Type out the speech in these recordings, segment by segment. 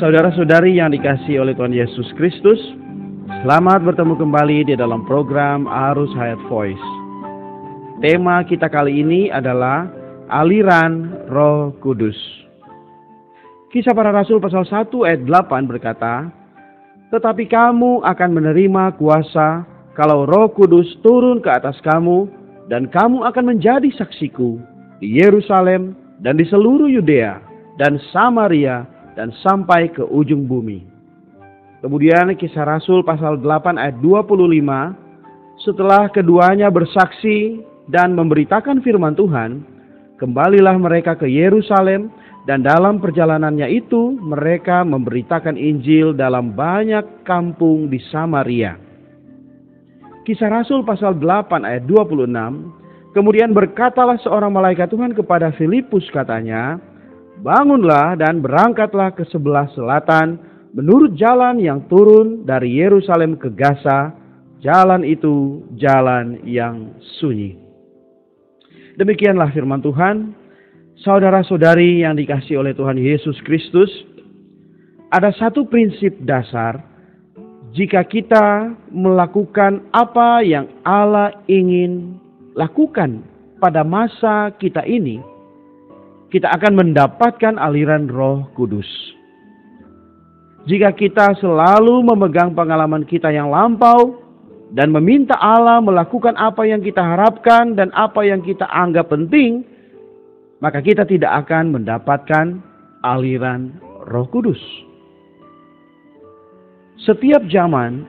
Saudara-saudari yang dikasihi oleh Tuhan Yesus Kristus, selamat bertemu kembali di dalam program Arus Hayat Voice. Tema kita kali ini adalah aliran Roh Kudus. Kisah Para Rasul pasal 1 ayat 8 berkata, "Tetapi kamu akan menerima kuasa kalau Roh Kudus turun ke atas kamu, dan kamu akan menjadi saksiku di Yerusalem dan di seluruh Yudea dan Samaria dan sampai ke ujung bumi." Kemudian Kisah Rasul pasal 8 ayat 25, setelah keduanya bersaksi dan memberitakan firman Tuhan, kembalilah mereka ke Yerusalem, dan dalam perjalanannya itu mereka memberitakan Injil dalam banyak kampung di Samaria. Kisah Rasul pasal 8 ayat 26, kemudian berkatalah seorang malaikat Tuhan kepada Filipus, katanya, "Bangunlah dan berangkatlah ke sebelah selatan menurut jalan yang turun dari Yerusalem ke Gaza. Jalan itu jalan yang sunyi." Demikianlah firman Tuhan. Saudara-saudari yang dikasihi oleh Tuhan Yesus Kristus, ada satu prinsip dasar jika kita melakukan apa yang Allah ingin lakukan pada masa kita ini, kita akan mendapatkan aliran Roh Kudus. Jika kita selalu memegang pengalaman kita yang lampau dan meminta Allah melakukan apa yang kita harapkan dan apa yang kita anggap penting, maka kita tidak akan mendapatkan aliran Roh Kudus. Setiap zaman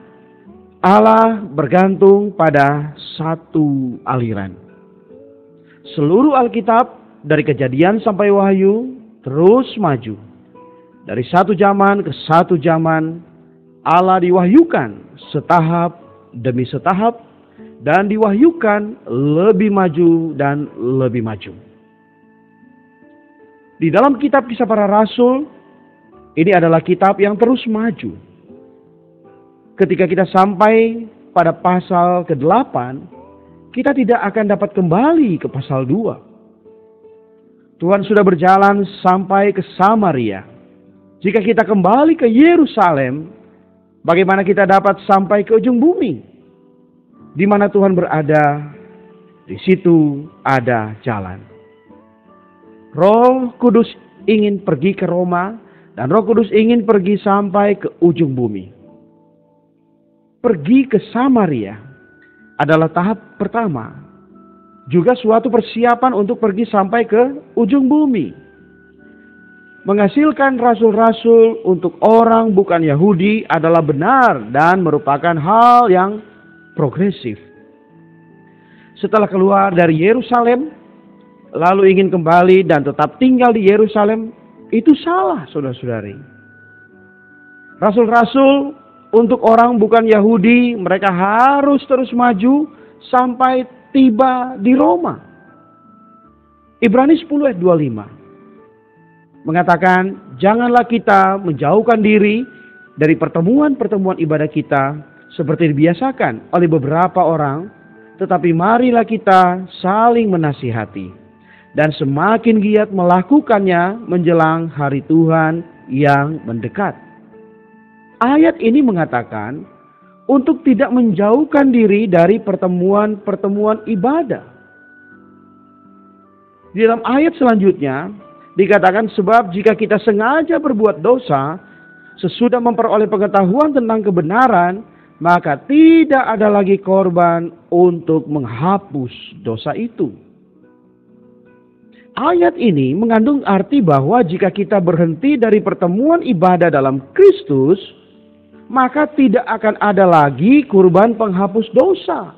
Allah bergantung pada satu aliran. Seluruh Alkitab dari Kejadian sampai Wahyu terus maju. Dari satu zaman ke satu zaman Allah diwahyukan setahap demi setahap dan diwahyukan lebih maju dan lebih maju. Di dalam kitab Kisah Para Rasul, ini adalah kitab yang terus maju. Ketika kita sampai pada pasal ke-8, kita tidak akan dapat kembali ke pasal 2. Tuhan sudah berjalan sampai ke Samaria. Jika kita kembali ke Yerusalem, bagaimana kita dapat sampai ke ujung bumi? Di mana Tuhan berada, di situ ada jalan. Roh Kudus ingin pergi ke Roma, dan Roh Kudus ingin pergi sampai ke ujung bumi. Pergi ke Samaria adalah tahap pertama. Juga suatu persiapan untuk pergi sampai ke ujung bumi. Menghasilkan rasul-rasul untuk orang bukan Yahudi adalah benar dan merupakan hal yang progresif. Setelah keluar dari Yerusalem, lalu ingin kembali dan tetap tinggal di Yerusalem, itu salah, saudara-saudari. Rasul-rasul untuk orang bukan Yahudi, mereka harus terus maju sampai tiba di Roma. Ibrani 10 ayat 25 mengatakan, "Janganlah kita menjauhkan diri dari pertemuan-pertemuan ibadah kita seperti dibiasakan oleh beberapa orang, tetapi marilah kita saling menasihati, dan semakin giat melakukannya menjelang hari Tuhan yang mendekat." Ayat ini mengatakan untuk tidak menjauhkan diri dari pertemuan-pertemuan ibadah. Di dalam ayat selanjutnya dikatakan, "Sebab jika kita sengaja berbuat dosa sesudah memperoleh pengetahuan tentang kebenaran, maka tidak ada lagi korban untuk menghapus dosa itu." Ayat ini mengandung arti bahwa jika kita berhenti dari pertemuan ibadah dalam Kristus, maka tidak akan ada lagi kurban penghapus dosa.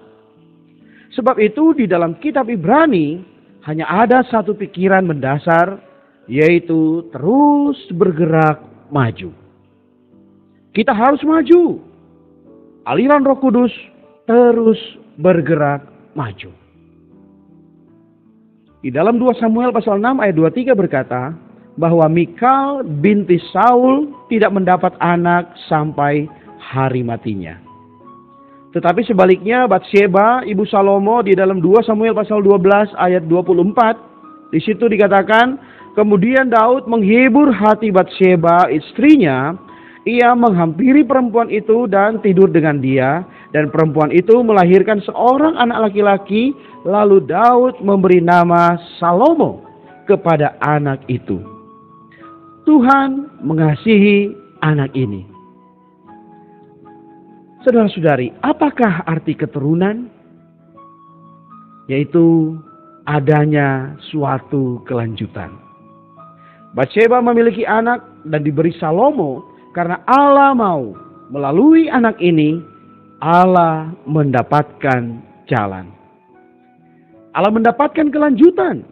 Sebab itu di dalam kitab Ibrani hanya ada satu pikiran mendasar, yaitu terus bergerak maju. Kita harus maju. Aliran Roh Kudus terus bergerak maju. Di dalam 2 Samuel pasal 6 ayat 23 berkata, bahwa Mikal binti Saul tidak mendapat anak sampai hari matinya. Tetapi sebaliknya Batsyeba ibu Salomo di dalam 2 Samuel pasal 12 ayat 24, di situ dikatakan, Kemudian Daud menghibur hati Batsheba istrinya. Ia menghampiri perempuan itu dan tidur dengan dia. Dan perempuan itu melahirkan seorang anak laki-laki. Lalu Daud memberi nama Salomo kepada anak itu. Tuhan mengasihi anak ini. Saudara-saudari, apakah arti keturunan? Yaitu adanya suatu kelanjutan. Batsheba memiliki anak dan diberi Salomo karena Allah mau melalui anak ini Allah mendapatkan jalan. Allah mendapatkan kelanjutan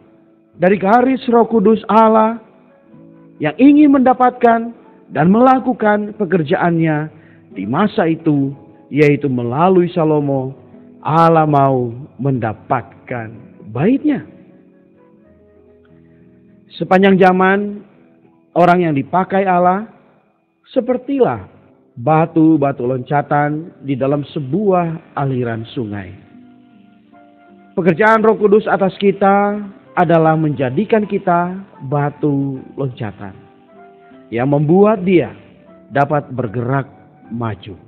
dari garis Roh Kudus Allah yang ingin mendapatkan dan melakukan pekerjaannya di masa itu, yaitu melalui Salomo. Allah mau mendapatkan baitnya. Sepanjang zaman, orang yang dipakai Allah sepertilah batu-batu loncatan di dalam sebuah aliran sungai. Pekerjaan Roh Kudus atas kita adalah menjadikan kita batu loncatan yang membuat dia dapat bergerak maju.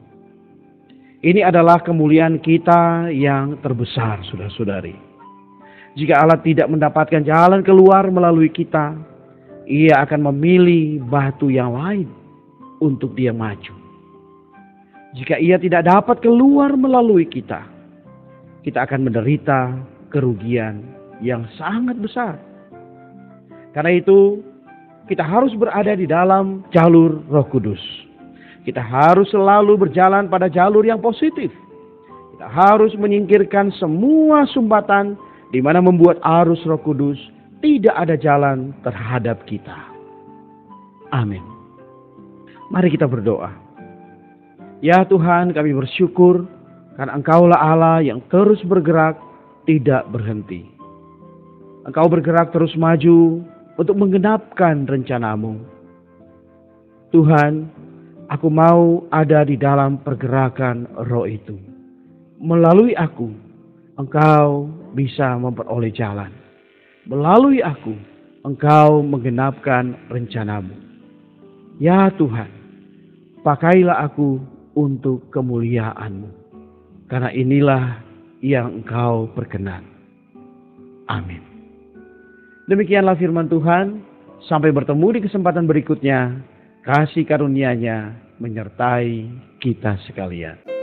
Ini adalah kemuliaan kita yang terbesar, saudara-saudari. Jika Allah tidak mendapatkan jalan keluar melalui kita, Ia akan memilih batu yang lain untuk dia maju. Jika Ia tidak dapat keluar melalui kita, kita akan menderita kerugian yang sangat besar. Karena itu, kita harus berada di dalam jalur Roh Kudus. Kita harus selalu berjalan pada jalur yang positif. Kita harus menyingkirkan semua sumbatan di mana membuat arus Roh Kudus tidak ada jalan terhadap kita. Amin. Mari kita berdoa. Ya Tuhan, kami bersyukur karena Engkaulah Allah yang terus bergerak, tidak berhenti. Engkau bergerak terus maju untuk menggenapkan rencana-Mu. Tuhan, aku mau ada di dalam pergerakan Roh itu. Melalui aku, Engkau bisa memperoleh jalan. Melalui aku, Engkau menggenapkan rencana-Mu. Ya Tuhan, pakailah aku untuk kemuliaan-Mu. Karena inilah yang Engkau perkenan. Amin. Demikianlah firman Tuhan. Sampai bertemu di kesempatan berikutnya. Kasih karunia-Nya menyertai kita sekalian.